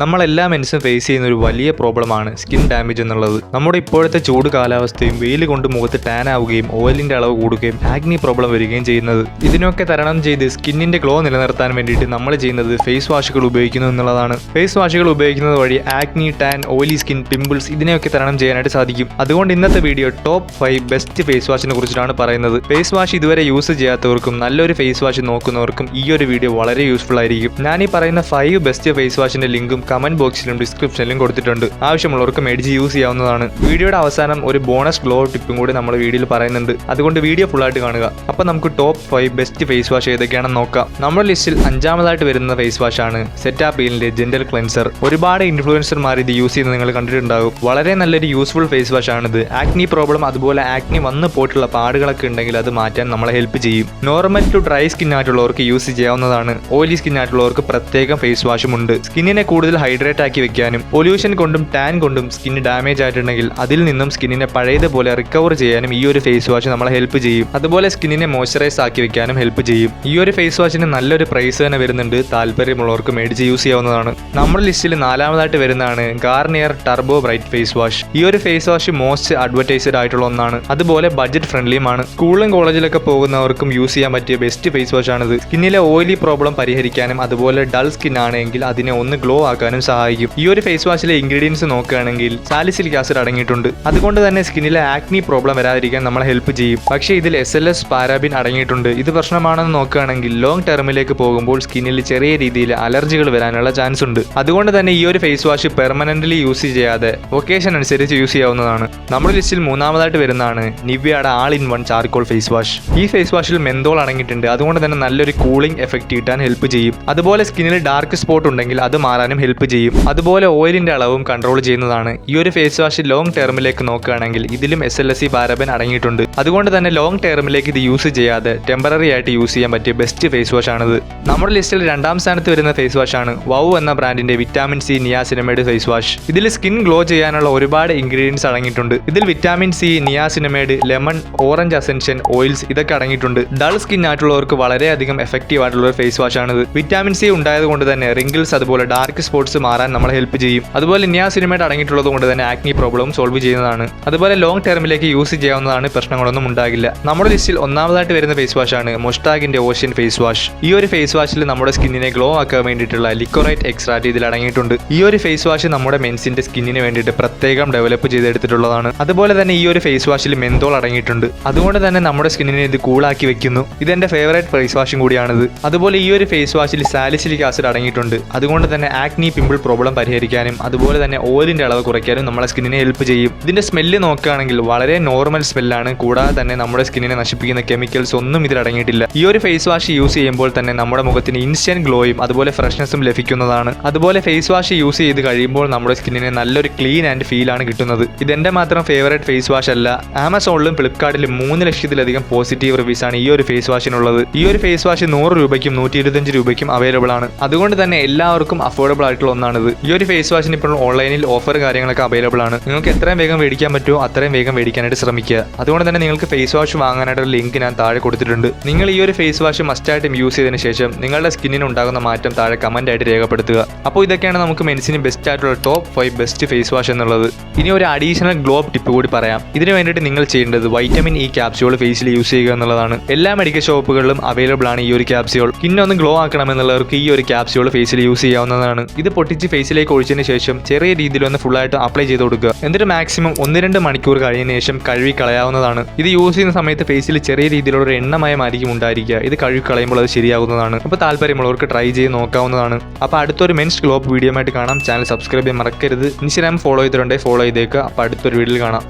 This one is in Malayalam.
നമ്മളെല്ലാ മനുഷ്യരും ഫേസ് ചെയ്യുന്ന ഒരു വലിയ പ്രോബ്ലമാണ് സ്കിൻ ഡാമേജ് എന്നുള്ളത്. നമ്മുടെ ഇപ്പോഴത്തെ ചൂട് കാലാവസ്ഥയും വെയിൽ കൊണ്ട് മുഖത്ത് ടാൻ ആവുകയും ഓയിലിന്റെ അളവ് കൂടുകയും ആഗ്നി പ്രോബ്ലം വരികയും ചെയ്യുന്നത്. ഇതിനൊക്കെ തരണം ചെയ്ത് സ്കിന്നിന്റെ ഗ്ലോ നിലനിർത്താൻ വേണ്ടിയിട്ട് നമ്മൾ ചെയ്യുന്നത് ഫേസ് വാഷുകൾ ഉപയോഗിക്കുന്നു എന്നുള്ളതാണ്. ഫേസ് വാഷുകൾ ഉപയോഗിക്കുന്നത് വഴി ആഗ്നി, ടാൻ, ഓയിലി സ്കിൻ, പിമ്പിൾസ് ഇതിനെയൊക്കെ തരണം ചെയ്യാനായിട്ട് സാധിക്കും. അതുകൊണ്ട് ഇന്നത്തെ വീഡിയോ ടോപ്പ് 5 ബെസ്റ്റ് ഫേസ് വാഷിനെ കുറിച്ചിട്ടാണ് പറയുന്നത്. ഫേസ് വാഷ് ഇതുവരെ യൂസ് ചെയ്യാത്തവർക്കും നല്ലൊരു ഫേസ് വാഷ് നോക്കുന്നവർക്കും ഈ ഒരു വീഡിയോ വളരെ യൂസ്ഫുൾ ആയിരിക്കും. ഞാൻ ഈ പറയുന്ന 5 ബെസ്റ്റ് ഫേസ് വാഷിന്റെ ലിങ്കും കമന്റ് ബോക്സിലും ഡിസ്ക്രിപ്ഷനിലും കൊടുത്തിട്ടുണ്ട്. ആവശ്യമുള്ളവർക്ക് മേടിച്ച് യൂസ് ചെയ്യാവുന്നതാണ്. വീഡിയോയുടെ അവസാനം ഒരു ബോണസ് ഗ്ലോ ടിപ്പും കൂടി നമ്മൾ വീഡിയോയിൽ പറയുന്നുണ്ട്. അതുകൊണ്ട് വീഡിയോ ഫുൾ ആയിട്ട് കാണുക. അപ്പൊ നമുക്ക് ടോപ്പ് 5 ബെസ്റ്റ് ഫേസ് വാഷ് ഏതൊക്കെയാണെന്ന് നോക്കാം. നമ്മുടെ ലിസ്റ്റിൽ 5ാമതായിട്ട് വരുന്ന ഫേസ് വാഷ് ആണ് സെറ്റാപ്പീലിന്റെ ജെന്റൽ ക്ലെൻസർ. ഒരുപാട് ഇൻഫ്ലുവൻസർമാർ ഇത് യൂസ് ചെയ്യുന്നത് നിങ്ങൾ കണ്ടിട്ടുണ്ടാകും. വളരെ നല്ലൊരു യൂസ്ഫുൾ ഫേസ് വാഷ് ആണിത്. ആക്നി പ്രോബ്ലം അതുപോലെ ആക്നി വന്നു പോയിട്ടുള്ള പാടുകളൊക്കെ ഉണ്ടെങ്കിൽ അത് മാറ്റാൻ നമ്മളെ ഹെൽപ്പ് ചെയ്യും. നോർമൽ ടു ഡ്രൈ സ്കിൻ ആയിട്ടുള്ളവർക്ക് യൂസ് ചെയ്യാവുന്നതാണ്. ഓയിലി സ്കിൻ ആയിട്ടുള്ളവർക്ക് പ്രത്യേകം ഫേസ് വാഷും ഉണ്ട്. സ്കിന്നിനെ കൂടുതൽ ഹൈഡ്രേറ്റ് ആക്കി വെക്കാനും പൊല്യൂഷൻ കൊണ്ടും ടാൻ കൊണ്ടും സ്കിൻ ഡാമേജ് ആയിട്ടുണ്ടെങ്കിൽ അതിൽ നിന്നും സ്കിന്നിനെ പഴയതുപോലെ റിക്കവർ ചെയ്യാനും ഈ ഒരു ഫേസ് വാഷ് നമ്മളെ ഹെൽപ്പ് ചെയ്യും. അതുപോലെ സ്കിന്നിനെ മോയ്സ്ചറൈസ് ആക്കി വെക്കാനും ഹെൽപ്പ് ചെയ്യും. ഈ ഒരു ഫേസ് വാഷിന് നല്ലൊരു പ്രൈസ് തന്നെ വരുന്നുണ്ട്. താല്പര്യമുള്ളവർക്ക് മേടിച്ച് യൂസ് ചെയ്യാവുന്നതാണ്. നമ്മുടെ ലിസ്റ്റിൽ 4ാമതായിട്ട് വരുന്നതാണ് Garnier turbo bright face wash. ഈ ഒരു ഫേസ് വാഷ് മോസ്റ്റ് അഡ്വർടൈസ്ഡ് ആയിട്ടുള്ള ഒന്നാണ്. അതുപോലെ ബഡ്ജറ്റ് ഫ്രണ്ട്ലിയുമാണ്. സ്കൂളിലും കോളേജിലൊക്കെ പോകുന്നവർക്കും യൂസ് ചെയ്യാൻ പറ്റിയ ബെസ്റ്റ് ഫേസ് വാഷ് ആണിത്. സ്കിന്നിലെ ഓയിലി പ്രോബ്ലം പരിഹരിക്കാനും അതുപോലെ ഡൾ സ്കിൻ ആണെങ്കിൽ അതിനെ ഒന്ന് ഗ്ലോ ആക്കാനും സഹായിക്കും. ഈ ഒരു ഫേസ് വാഷിലെ ഇൻഗ്രീഡിയൻസ് നോക്കുകയാണെങ്കിൽ സാലിസിലിക് ആസിഡ് അടങ്ങിയിട്ടുണ്ട്. അതുകൊണ്ട് തന്നെ സ്കിന്നിലെ ആക്നി പ്രോബ്ലം വരാതിരിക്കാൻ നമ്മളെ ഹെൽപ്പ് ചെയ്യും. പക്ഷേ ഇതിൽ SLS പാരാബിൻ അടങ്ങിയിട്ടുണ്ട്. ഇത് പ്രശ്നമാണെന്ന് നോക്കുകയാണെങ്കിൽ ലോങ് ടേമിലേക്ക് പോകുമ്പോൾ സ്കിന്നിൽ ചെറിയ രീതിയിൽ അലർജികൾ വരാനുള്ള ചാൻസ് ഉണ്ട്. അതുകൊണ്ട് തന്നെ ഈ ഒരു ഫേസ് വാഷ് പെർമനന്റ്ലി യൂസ് ചെയ്യാതെ ഒക്കേഷൻ അനുസരിച്ച് യൂസ് ചെയ്യാവുന്നതാണ്. നമ്മുടെ ലിസ്റ്റിൽ 3ാമതായിട്ട് വരുന്നതാണ് നിവ്യയുടെ all in one charcoal face wash. ഈ ഫേസ് വാഷിൽ മെന്തോൾ അടങ്ങിയിട്ടുണ്ട്. അതുകൊണ്ട് തന്നെ നല്ലൊരു കൂളിംഗ് എഫക്റ്റ് കിട്ടാൻ ഹെൽപ്പ് ചെയ്യും. അതുപോലെ സ്കിന്നിൽ ഡാർക്ക് സ്പോട്ട് ഉണ്ടെങ്കിൽ അത് മാറാനും ഹെൽപ്പ് ചെയ്യും. അതുപോലെ ഓയിലിന്റെ അളവും കൺട്രോൾ ചെയ്യുന്നതാണ്. ഈ ഒരു ഫേസ് വാഷ് ലോങ് ടേമിലേക്ക് നോക്കുകയാണെങ്കിൽ ഇതിലും SLS പാരബൻ അടങ്ങിയിട്ടുണ്ട്. അതുകൊണ്ട് തന്നെ ലോങ് ടേമിലേക്ക് ഇത് യൂസ് ചെയ്യാതെ ടെമ്പററി ആയിട്ട് യൂസ് ചെയ്യാൻ പറ്റിയ ബെസ്റ്റ് ഫേസ് വാഷ് ആണിത്. നമ്മുടെ ലിസ്റ്റിൽ 2ാം സ്ഥാനത്ത് വരുന്ന ഫേസ് വാഷ് ആണ് വൗ എന്ന ബ്രാൻഡിന്റെ vitamin C niacinamide face wash. ഇതിൽ സ്കിൻ ഗ്ലോ ചെയ്യാനുള്ള ഒരുപാട് ഇൻഗ്രീഡിയൻസ് അടങ്ങിയിട്ടുണ്ട്. ഇതിൽ vitamin C, niacinamide, lemon, orange essential oils ഇതൊക്കെ അടങ്ങിയിട്ടുണ്ട്. ഡൾ സ്കിൻ ആയിട്ടുള്ളവർക്ക് വളരെയധികം എഫക്റ്റീവ് ആയിട്ടുള്ള ഒരു ഫേസ് വാഷ് ആണിത്. വിറ്റാമിൻ സി ഉണ്ടായത് കൊണ്ട് തന്നെ റിങ്കിൾസ് അതുപോലെ ഡാർക്ക് സ്പോട്ട്സ് മാറാൻ നമ്മളെ ഹെൽപ്പ് ചെയ്യും. അതുപോലെ നിയാസിനമൈഡ് അടങ്ങിയിട്ടുള്ളത് കൊണ്ട് തന്നെ ആക്നി പ്രോബ്ലം സോൾവ് ചെയ്യുന്നതാണ്. അതുപോലെ ലോങ് ടേമിലേക്ക് യൂസ് ചെയ്യാവുന്നതാണ്. പ്രശ്നങ്ങളൊന്നും ഉണ്ടാകില്ല. നമ്മുടെ ലിസ്റ്റിൽ 1ാമതായിട്ട് വരുന്ന ഫേസ് വാഷ് ആണ് മൊസ്റ്റാഗിന്റെ ഓഷ്യൻ ഫേസ് വാഷ്. ഈ ഒരു ഫേസ് വാഷിൽ നമ്മുടെ സ്കിന്നിനെ ഗ്ലോ ആക്കാൻ വേണ്ടിയിട്ടുള്ള ലിക്കോറൈറ്റ് എക്സ്ട്രാക്ട് ഇതിൽ അടങ്ങിയിട്ടുണ്ട്. ഈ ഒരു ഫേസ് വാഷ് നമ്മുടെ മെൻസിന്റെ സ്കിന്നിന് വേണ്ടിയിട്ട് പ്രത്യേകം ഡെവലപ്പ് ചെയ്തെടുത്തിട്ടുള്ളതാണ്. അതുപോലെ തന്നെ ഈ ഒരു ഫേസ് വാഷിൽ മെന്തോൾ അടങ്ങിയിട്ടുണ്ട്. അതുകൊണ്ട് തന്നെ നമ്മുടെ സ്കിന്നിനെ ഇത് കൂളാക്കി വെക്കുന്നു. ഇതെന്റെ ഫേവറേറ്റ് ഫേസ് വാഷും കൂടിയാണിത്. അതുപോലെ ഈ ഒരു ഫേസ് വാഷിൽ സാലിസിലിക് ആസിഡ് അടങ്ങിയിട്ടുണ്ട്. അതുകൊണ്ട് തന്നെ ആക്നി, പിമ്പിൾ പ്രോബ്ലം പരിഹരിക്കാനും അതുപോലെ തന്നെ ഓയിലിന്റെ അളവ് കുറയ്ക്കാനും നമ്മളെ സ്കിന്നിനെ ഹെൽപ്പ് ചെയ്യും. ഇതിന്റെ സ്മെല്ല് നോക്കുകയാണെങ്കിൽ വളരെ നോർമൽ സ്മെല്ലാണ്. കൂടാതെ തന്നെ നമ്മുടെ സ്കിന്നിനെ നശിപ്പിക്കുന്ന കെമിക്കൽസ് ഒന്നും ഇതിൽ അടങ്ങിയിട്ടില്ല. ഈ ഒരു ഫേസ് വാഷ് യൂസ് ചെയ്യുമ്പോൾ തന്നെ നമ്മുടെ മുഖത്തിന് ഇൻസ്റ്റന്റ് ഗ്ലോയും അതുപോലെ ഫ്രഷ്നെസ്സും ലഭിക്കുന്നതാണ്. അതുപോലെ ഫേസ് വാഷ് യൂസ് ചെയ്ത് കഴിയുമ്പോൾ നമ്മുടെ സ്കിന്നിന് നല്ലൊരു ക്ലീൻ ആൻഡ് ഫീൽ ആണ് കിട്ടുന്നത്. ഇതെന്റെ മാത്രം ഫേവറേറ്റ് ഫേസ് വാഷ് അല്ല. ആമസോണിലും ഫ്ലിപ്കാർട്ടിലും 3 ലക്ഷത്തിലധികം പോസിറ്റീവ് റിവ്യൂസ് ആണ് ഈ ഒരു ഫേസ് വാഷിനുള്ളത്. ഈ ഒരു ഫേസ് വാഷ് 100 രൂപയ്ക്കും 125 രൂപയ്ക്കും അവൈലബിൾ ആണ്. അതുകൊണ്ട് തന്നെ എല്ലാവർക്കും അഫോർഡബിൾ ആയിട്ടുള്ള ഒന്നാണിത്. ഈ ഒരു ഫേസ് വാഷിന് ഇപ്പോൾ ഓൺലൈനിൽ ഓഫർ കാര്യങ്ങളൊക്കെ അവൈലബിൾ ആണ്. നിങ്ങൾക്ക് എത്രയും വേഗം മേടിക്കാൻ പറ്റുമോ അത്രയും വേഗം മേടിക്കാനായിട്ട് ശ്രമിക്കുക. അതുകൊണ്ട് തന്നെ നിങ്ങൾക്ക് ഫേസ് വാഷ് വാങ്ങാനായിട്ട് ലിങ്ക് ഞാൻ താഴെ കൊടുത്തിട്ടുണ്ട്. നിങ്ങൾ ഈ ഒരു ഫേസ് വാഷ് മസ്റ്റായിട്ടും യൂസ് ചെയ്തതിനു ശേഷം നിങ്ങളുടെ സ്കിന്നിന് ഉണ്ടാകുന്ന മാറ്റം താഴെ കമന്റ് ആയിട്ട് രേഖപ്പെടുത്തുക. അപ്പോൾ ഇതൊക്കെയാണ് നമുക്ക് മെൻസിന് ബെസ്റ്റ് ആയിട്ടുള്ള ടോപ്പ് 5 ബെസ്റ്റ് ഫേസ് വാഷ് എന്നുള്ളത്. ഇനി ഒരു അഡീഷണൽ ഗ്ലോ ടിപ്പ് കൂടി പറയാം. ഇതിന് വേണ്ടിയിട്ട് നിങ്ങൾ ചെയ്യേണ്ടത് വൈറ്റമിൻ ഇ ക്യാപ്സ്യൂൾ ഫേസിൽ യൂസ് ചെയ്യുക എന്നുള്ളതാണ്. എല്ലാ മെഡിക്കൽ ഷോപ്പുകളിലും അവൈലബിൾ ആണ് ഈ ഒരു ക്യാപ്സ്യൂൾ. സ്കിന്നൊന്ന് ഗ്ലോ ആക്കണമെന്നുള്ളവർക്ക് ഈ ഒരു ക്യാപ്സ്യൂൾ ഫേസിൽ യൂസ് ചെയ്യാവുന്നതാണ്. ഇത് പൊട്ടിച്ച് ഫേസിലേക്ക് ഒഴിച്ചതിന് ശേഷം ചെറിയ രീതിയിൽ ഒന്ന് ഫുൾ ആയിട്ട് അപ്ലൈ ചെയ്ത് കൊടുക്കുക. എന്നിട്ട് മാക്സിമം 1-2 മണിക്കൂർ കഴിഞ്ഞതിന് ശേഷം കഴുകി കളയാവുന്നതാണ്. ഇത് യൂസ് ചെയ്യുന്ന സമയത്ത് ഫേസിൽ ചെറിയ രീതിയിലുള്ള ഒരു എണ്ണമയമായിരിക്കും ഉണ്ടായിരിക്കുക. ഇത് കഴുകി കളയുമ്പോൾ അത് ശരിയാകുന്നതാണ്. അപ്പോൾ താല്പര്യമുള്ളവർക്ക് ട്രൈ ചെയ്ത് നോക്കാവുന്നതാണ്. അപ്പോൾ അടുത്തൊരു മെൻസ് ഗ്ലോ വീഡിയോ ആയിട്ട് കാണാം. ചാനൽ സബ്സ്ക്രൈബ് ചെയ്യാൻ മറക്കരുത്. ഇൻസ്റ്റാഗ്രാം ഫോളോ ചെയ്തിട്ടുണ്ടെങ്കിൽ ഫോളോ ചെയ്തേക്കുക. അപ്പോൾ അടുത്തൊരു വീഡിയോയിൽ കാണാം.